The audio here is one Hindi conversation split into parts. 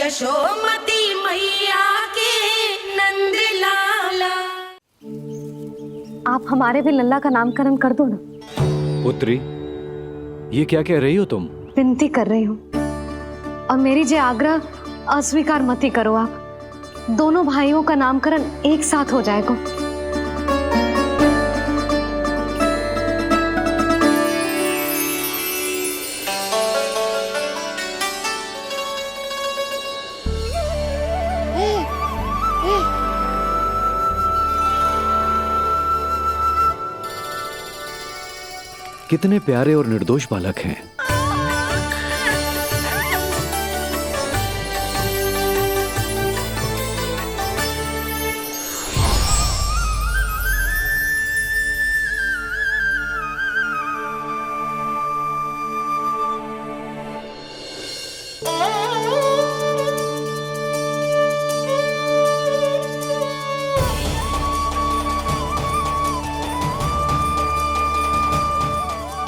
यशोमती मैया के नंद लाला। आप हमारे भी लल्ला का नामकरण कर दो ना। पुत्री, ये क्या कह रही हो तुम? विनती कर रही हूँ, और मेरी जे आग्रह अस्वीकार मत ही करो। आप दोनों भाइयों का नामकरण एक साथ हो जाएगा। कितने प्यारे और निर्दोष बालक हैं।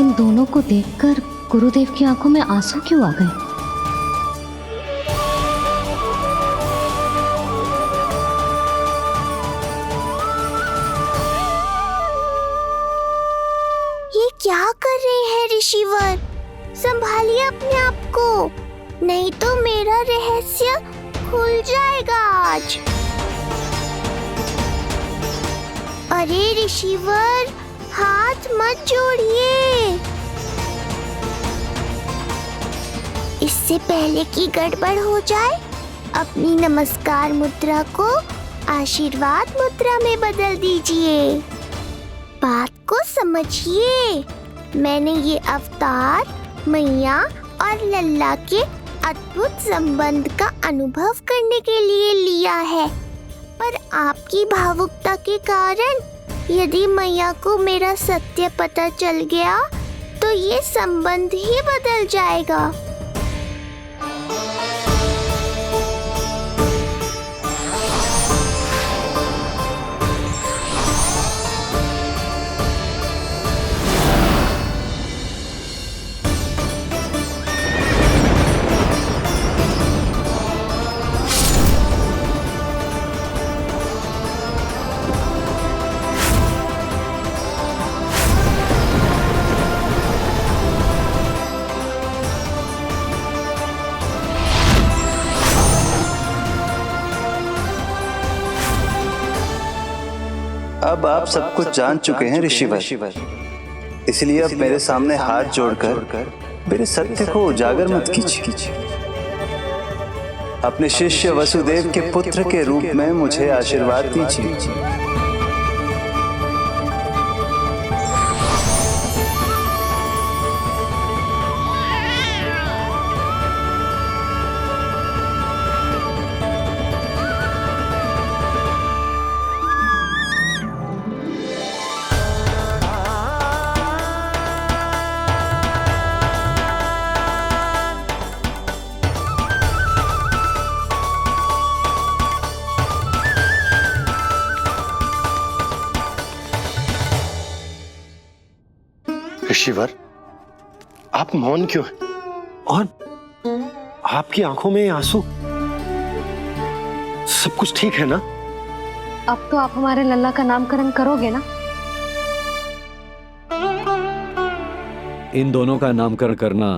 इन दोनों को देखकर गुरुदेव की आंखों में आंसू क्यों आ गए? ये क्या कर रहे हैं ऋषिवर? संभालिए अपने आप को, नहीं तो मेरा रहस्य खुल जाएगा आज। अरे ऋषिवर, हाथ मत जोड़िए। इससे पहले कि गड़बड़ हो जाए, अपनी नमस्कार मुद्रा को आशीर्वाद मुद्रा में बदल दीजिए। बात को समझिए। मैंने ये अवतार मैया और लल्ला के अद्भुत संबंध का अनुभव करने के लिए लिया है, पर आपकी भावुकता के कारण यदि मैया को मेरा सत्य पता चल गया तो ये संबंध ही बदल जाएगा। अब आप सब कुछ जान चुके हैं ऋषिवर, इसलिए अब मेरे सामने हाथ जोड़कर मेरे सत्य को उजागर मत कीजिए। अपने शिष्य वसुदेव के पुत्र के रूप में मुझे आशीर्वाद दीजिए। ऋषिवर, आप मौन क्यों हैं? और आपकी आंखों में आंसू? सब कुछ ठीक है ना? अब तो आप हमारे लल्ला का नामकरण करोगे ना? इन दोनों का नामकरण करना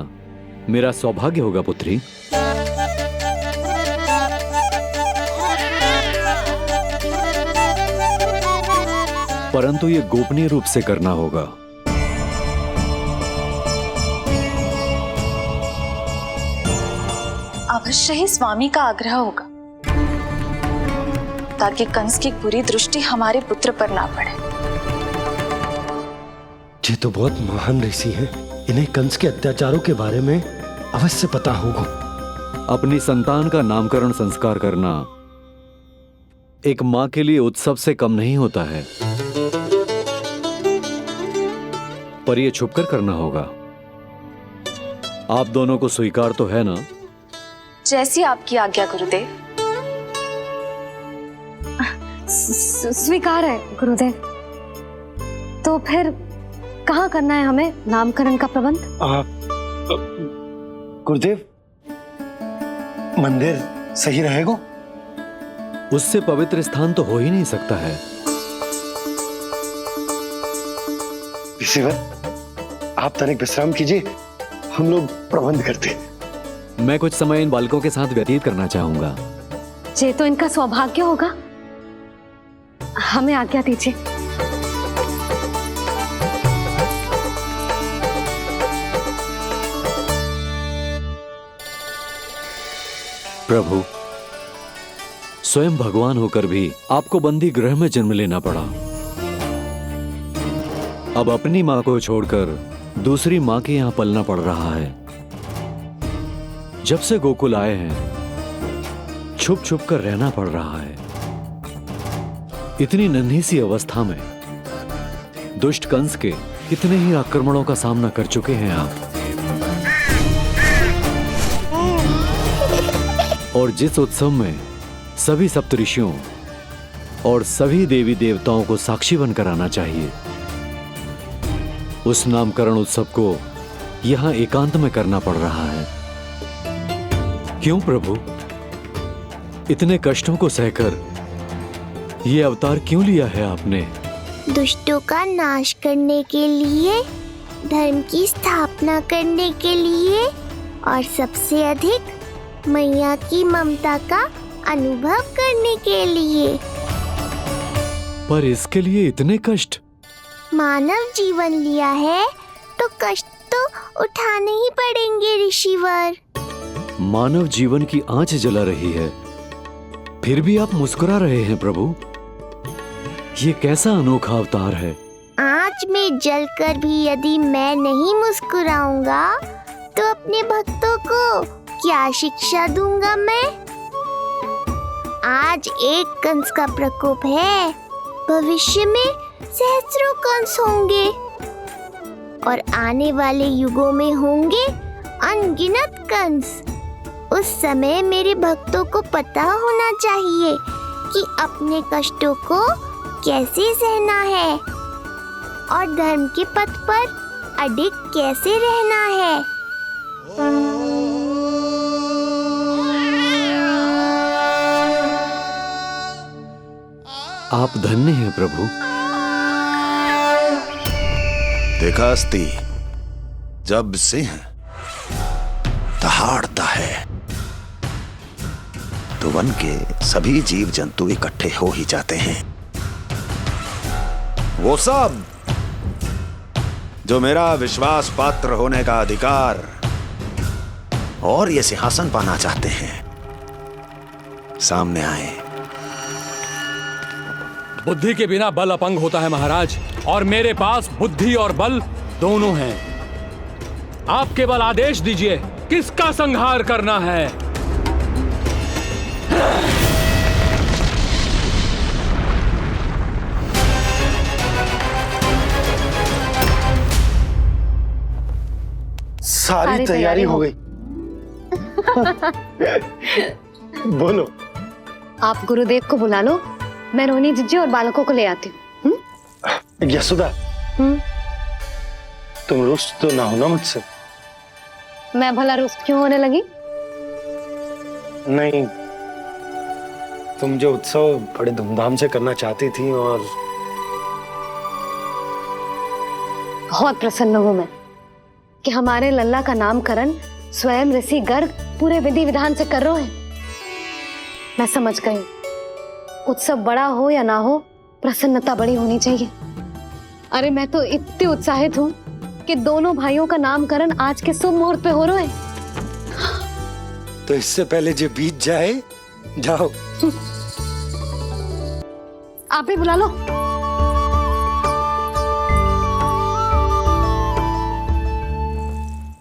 मेरा सौभाग्य होगा पुत्री। परंतु ये गोपनीय रूप से करना होगा। अवश्य ही स्वामी का आग्रह होगा, ताकि कंस की बुरी दृष्टि हमारे पुत्र पर ना पड़े। ये तो बहुत महान ऋषि हैं, इन्हें कंस के अत्याचारों के बारे में अवश्य पता होगा। अपनी संतान का नामकरण संस्कार करना एक मां के लिए उत्सव से कम नहीं होता है, पर यह छुपकर करना होगा। आप दोनों को स्वीकार तो है ना? जैसी आपकी आज्ञा गुरुदेव। स्वीकार है गुरुदेव। तो फिर कहाँ करना है हमें नामकरण का प्रबंध? गुरुदेव, मंदिर सही रहेगा? उससे पवित्र स्थान तो हो ही नहीं सकता है। ऋषिवर, आप तनिक विश्राम कीजिए, हम लोग प्रबंध करते हैं। मैं कुछ समय इन बालकों के साथ व्यतीत करना चाहूंगा। ये तो इनका सौभाग्य होगा। हमें आज्ञा दीजिए। प्रभु, स्वयं भगवान होकर भी आपको बंदी गृह में जन्म लेना पड़ा। अब अपनी मां को छोड़कर दूसरी मां के यहां पलना पड़ रहा है। जब से गोकुल आए हैं छुप छुप कर रहना पड़ रहा है। इतनी नन्ही सी अवस्था में दुष्ट कंस के कितने ही आक्रमणों का सामना कर चुके हैं आप। और जिस उत्सव में सभी सप्तऋषियों और सभी देवी देवताओं को साक्षी बनकर आना चाहिए, उस नामकरण उत्सव को यहां एकांत में करना पड़ रहा है। क्यों प्रभु, इतने कष्टों को सहकर ये अवतार क्यों लिया है आपने? दुष्टों का नाश करने के लिए, धर्म की स्थापना करने के लिए और सबसे अधिक मैया की ममता का अनुभव करने के लिए। पर इसके लिए इतने कष्ट? मानव जीवन लिया है तो कष्ट तो उठाने ही पड़ेंगे ऋषिवर। मानव जीवन की आंच जला रही है, फिर भी आप मुस्कुरा रहे हैं प्रभु। ये कैसा अनोखा अवतार है। आंच में जलकर भी यदि मैं नहीं मुस्कुराऊंगा तो अपने भक्तों को क्या शिक्षा दूंगा मैं? आज एक कंस का प्रकोप है, भविष्य में सहस्रों कंस होंगे और आने वाले युगों में होंगे अनगिनत कंस। उस समय मेरे भक्तों को पता होना चाहिए कि अपने कष्टों को कैसे सहना है और धर्म के पथ पर अडिग कैसे रहना है। आप धन्य हैं प्रभु। देखा अस्ति, जब सिंह दहाड़ता है तो वन के सभी जीव जंतु इकट्ठे हो ही जाते हैं। वो सब जो मेरा विश्वास पात्र होने का अधिकार और ये सिंहासन पाना चाहते हैं, सामने आए। बुद्धि के बिना बल अपंग होता है महाराज, और मेरे पास बुद्धि और बल दोनों हैं। आप केवल आदेश दीजिए किसका संहार करना है। सारी तैयारी हो गई। बोलो। आप गुरुदेव को बुला लो, मैं रोहिणी जीजी और बालकों को ले आती हूँ। यशोदा, तुम रुष्ट तो ना हो ना मुझसे? मैं भला रुष्ट क्यों होने लगी? नहीं, तुम जो उत्सव बड़े धूमधाम से करना चाहती थी और बहुत प्रसन्न हूँ मैं कि हमारे लल्ला का नामकरण स्वयं ऋषि गर्ग पूरे विधि विधान से कर रहे हैं। मैं समझ गई, उत्सव बड़ा हो या ना हो, प्रसन्नता बड़ी होनी चाहिए। अरे मैं तो इतनी उत्साहित हूँ कि दोनों भाइयों का नामकरण आज के शुभ मुहूर्त पे हो रहा है। तो इससे पहले जो बीत जाए, जाओ। आप भी बुला लो।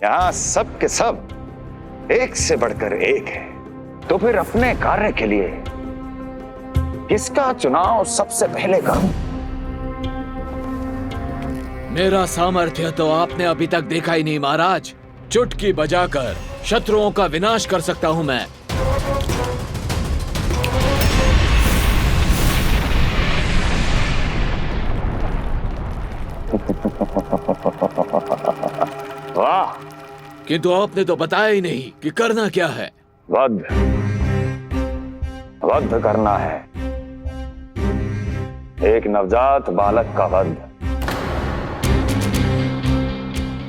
यहाँ सब के सब एक से बढ़कर एक है, तो फिर अपने कार्य के लिए किसका चुनाव सबसे पहले करूं? मेरा सामर्थ्य तो आपने अभी तक देखा ही नहीं महाराज। चुटकी बजाकर शत्रुओं का विनाश कर सकता हूं मैं। वाह! किंतु आपने तो बताया ही नहीं कि करना क्या है। वध, वध करना है, एक नवजात बालक का वध।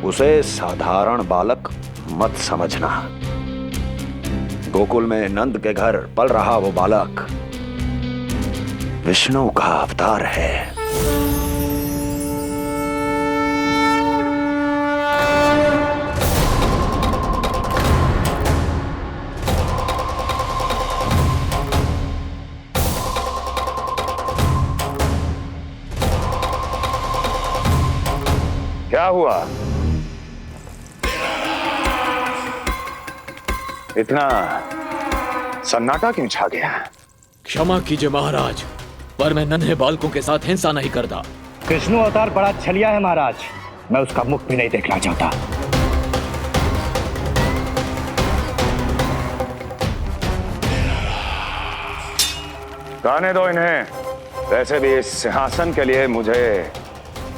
उसे साधारण बालक मत समझना। गोकुल में नंद के घर पल रहा वो बालक विष्णु का अवतार है। क्या हुआ? इतना सन्नाटा क्यों छा गया? क्षमा कीजिए महाराज, पर मैं नन्हे बालकों के साथ हिंसा नहीं करता। विष्णु अवतार बड़ा छलिया है महाराज, मैं उसका मुख भी नहीं देखना चाहता। गाने दो इन्हें। वैसे भी इस सिंहासन के लिए मुझे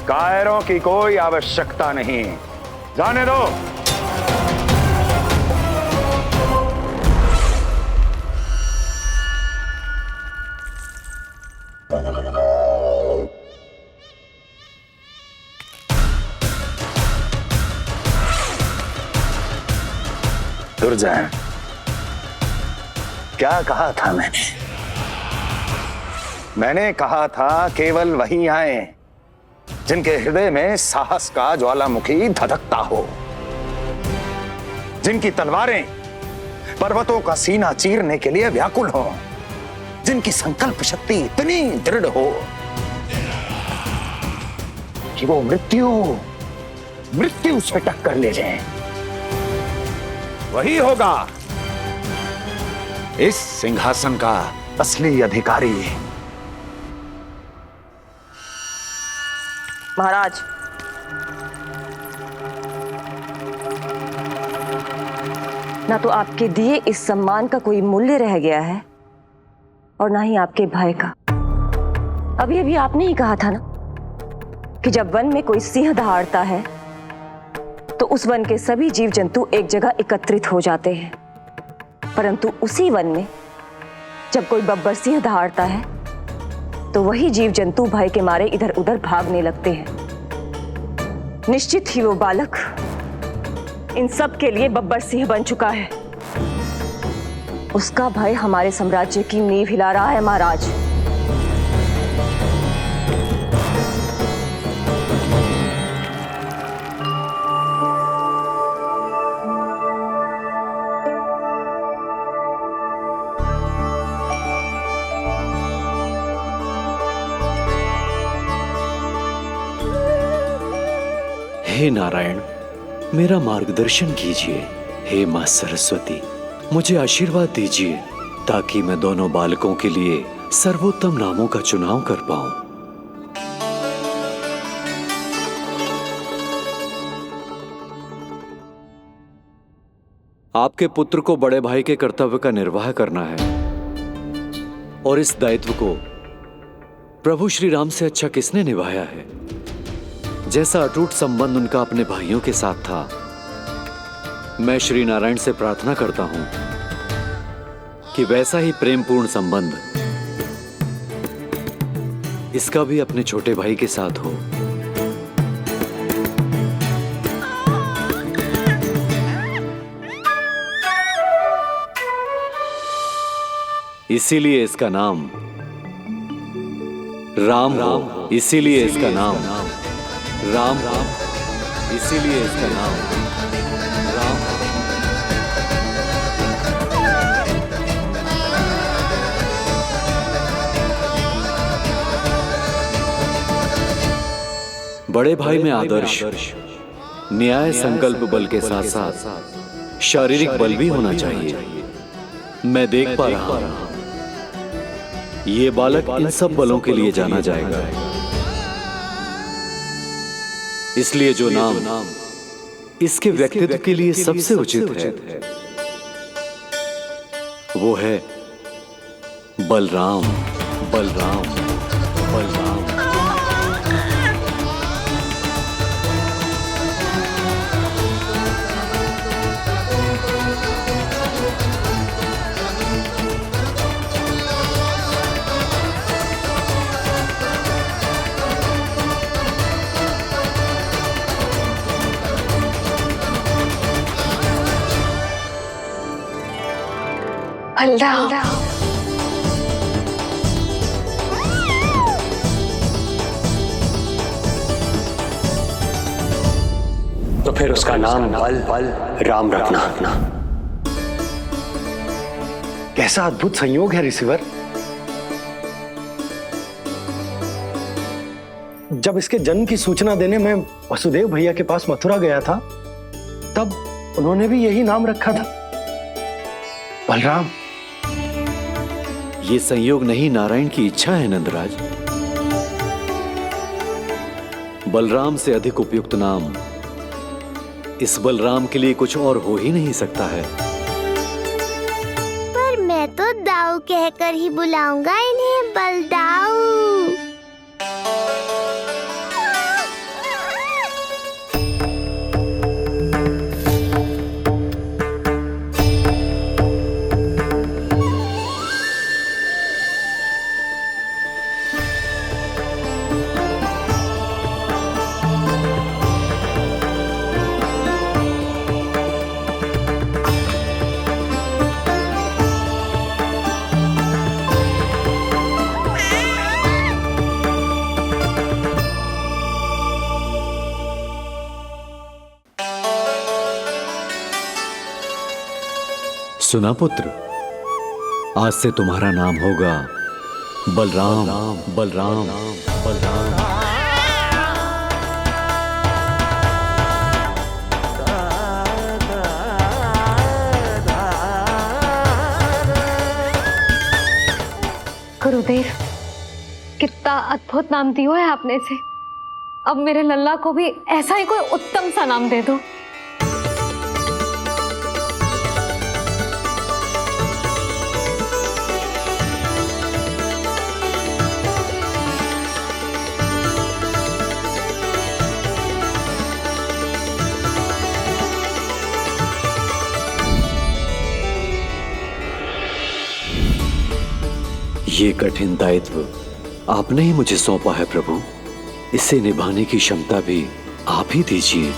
कायरों की कोई आवश्यकता नहीं। जाने दो। दुर्जन, क्या कहा था मैंने कहा था केवल वही आए जिनके हृदय में साहस का ज्वालामुखी धधकता हो, जिनकी तलवारें पर्वतों का सीना चीरने के लिए व्याकुल हो, जिनकी संकल्प शक्ति इतनी दृढ़ हो कि वो मृत्यु से टक्कर ले जाए। वही होगा इस सिंहासन का असली अधिकारी। महाराज, ना तो आपके दिए इस सम्मान का कोई मूल्य रह गया है और ना ही आपके भय का। अभी अभी आपने ही कहा था ना कि जब वन में कोई सिंह दहाड़ता है तो उस वन के सभी जीव जंतु एक जगह एकत्रित हो जाते हैं, परंतु उसी वन में जब कोई बब्बर सिंह दहाड़ता है तो वही जीव जंतु भय के मारे इधर उधर भागने लगते हैं। निश्चित ही वो बालक इन सब के लिए बब्बर सिंह बन चुका है। उसका भय हमारे साम्राज्य की नींव हिला रहा है महाराज। हे नारायण, मेरा मार्गदर्शन कीजिए। हे मां सरस्वती, मुझे आशीर्वाद दीजिए ताकि मैं दोनों बालकों के लिए सर्वोत्तम नामों का चुनाव कर पाऊं। आपके पुत्र को बड़े भाई के कर्तव्य का निर्वाह करना है और इस दायित्व को प्रभु श्री राम से अच्छा किसने निभाया है? जैसा अटूट संबंध उनका अपने भाइयों के साथ था, मैं श्री नारायण से प्रार्थना करता हूं कि वैसा ही प्रेमपूर्ण संबंध इसका भी अपने छोटे भाई के साथ हो। इसीलिए इसका नाम राम हो। इसीलिए इसका नाम राम, इसीलिए इसका नाम राम। बड़े भाई में आदर्श, न्याय, संकल्प बल के साथ साथ शारीरिक बल भी होना चाहिए। मैं देख पा रहा हूं ये बालक इन सब बलों के लिए जाना जाएगा। इसलिए जो नाम इसके व्यक्तित्व के लिए सबसे उचित है वो है बलराम। बलराम, बलराम। बलराम। तो फिर उसका नाम बल राम रखना। कैसा अद्भुत संयोग है रिसीवर। जब इसके जन्म की सूचना देने मैं वसुदेव भैया के पास मथुरा गया था, तब उन्होंने भी यही नाम रखा था, बलराम। ये संयोग नहीं, नारायण की इच्छा है नंदराज। बलराम से अधिक उपयुक्त नाम इस बलराम के लिए कुछ और हो ही नहीं सकता है। पर मैं तो दाऊ कहकर ही बुलाऊंगा इन्हें, बलदाऊ। सुना पुत्र, आज से तुम्हारा नाम होगा बलराम। बलराम बलराम। गुरुदेव, कितना अद्भुत नाम दिया है आपने इसे। अब मेरे लल्ला को भी ऐसा ही कोई उत्तम सा नाम दे दो। ये कठिन दायित्व आपने ही मुझे सौंपा है प्रभु। इसे निभाने की क्षमता भी आप ही दीजिए।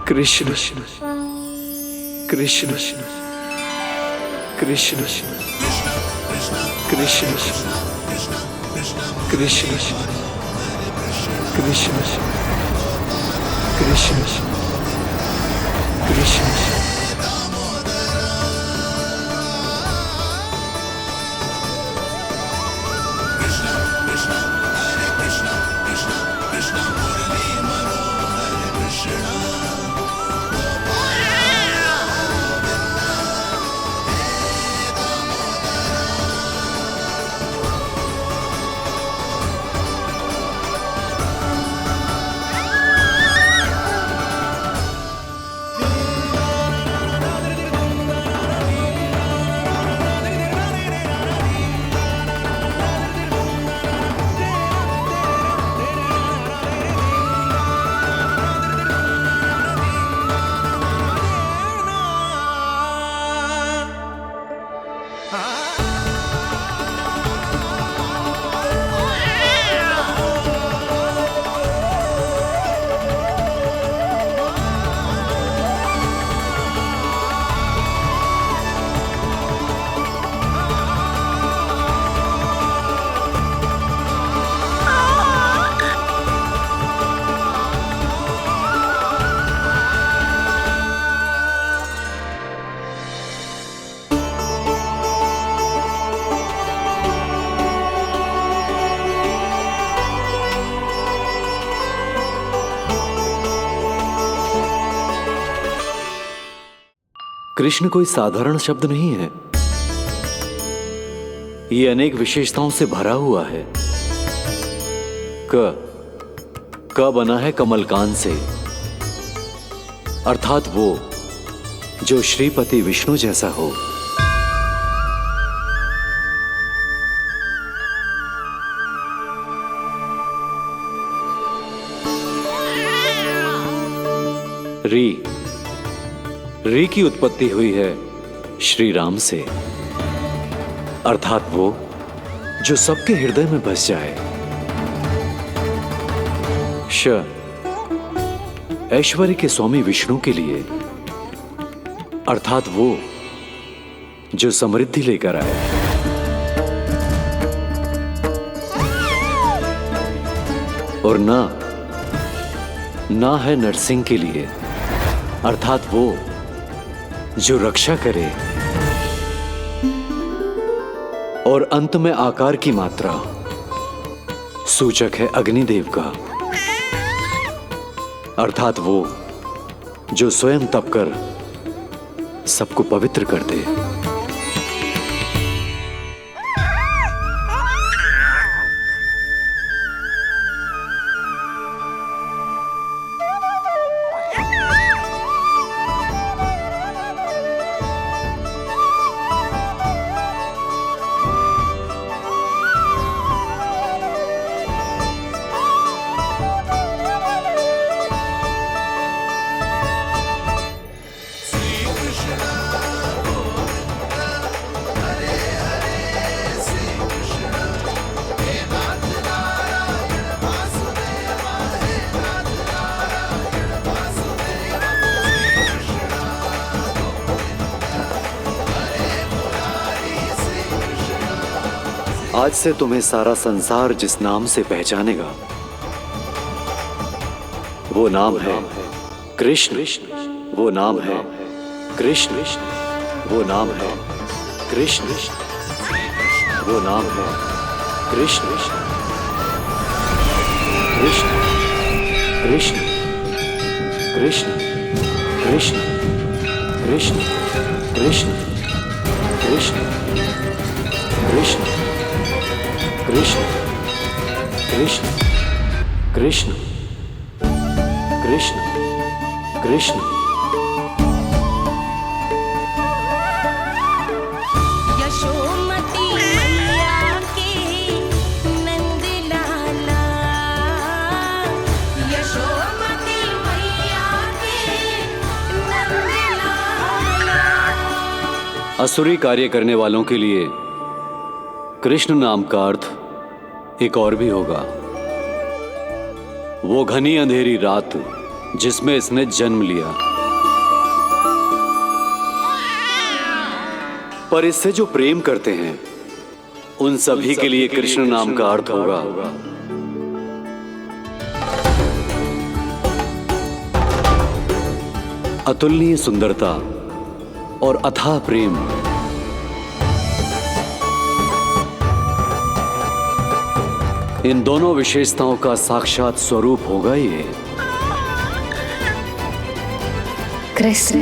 कृष्ण कृष्ण कृष्ण कृष्ण कृष्ण कृष्ण कृष्ण कृष्ण कृष्ण। कृष्ण कोई साधारण शब्द नहीं है। ये अनेक विशेषताओं से भरा हुआ है। क बना है कमलकांत से, अर्थात वो जो श्रीपति विष्णु जैसा हो। री की उत्पत्ति हुई है श्री राम से, अर्थात वो जो सबके हृदय में बस जाए। श ऐश्वर्य के स्वामी विष्णु के लिए, अर्थात वो जो समृद्धि लेकर आए। और ना है नरसिंह के लिए, अर्थात वो जो रक्षा करे। और अंत में आकार की मात्रा सूचक है अग्निदेव का, अर्थात वो जो स्वयं तप कर सबको पवित्र कर दे। आज से तुम्हें सारा संसार जिस नाम से पहचानेगा वो नाम है कृष्ण। वो नाम है कृष्ण। वो नाम है कृष्ण। वो नाम है कृष्ण। कृष्ण कृष्ण कृष्ण कृष्ण कृष्ण कृष्ण कृष्ण कृष्ण कृष्ण कृष्ण कृष्ण कृष्ण कृष्ण। यशोमती मैया के नंद लाला, यशोमती मैया के नंद लाला। असुरी कार्य करने वालों के लिए कृष्ण नाम का अर्थ एक और भी होगा। वो घनी अंधेरी रात जिसमें इसने जन्म लिया। पर इससे जो प्रेम करते हैं उन सभी के लिए कृष्ण नाम का अर्थ होगा अतुलनीय सुंदरता और अथाह प्रेम। इन दोनों विशेषताओं का साक्षात स्वरूप होगा ये कृष्ण।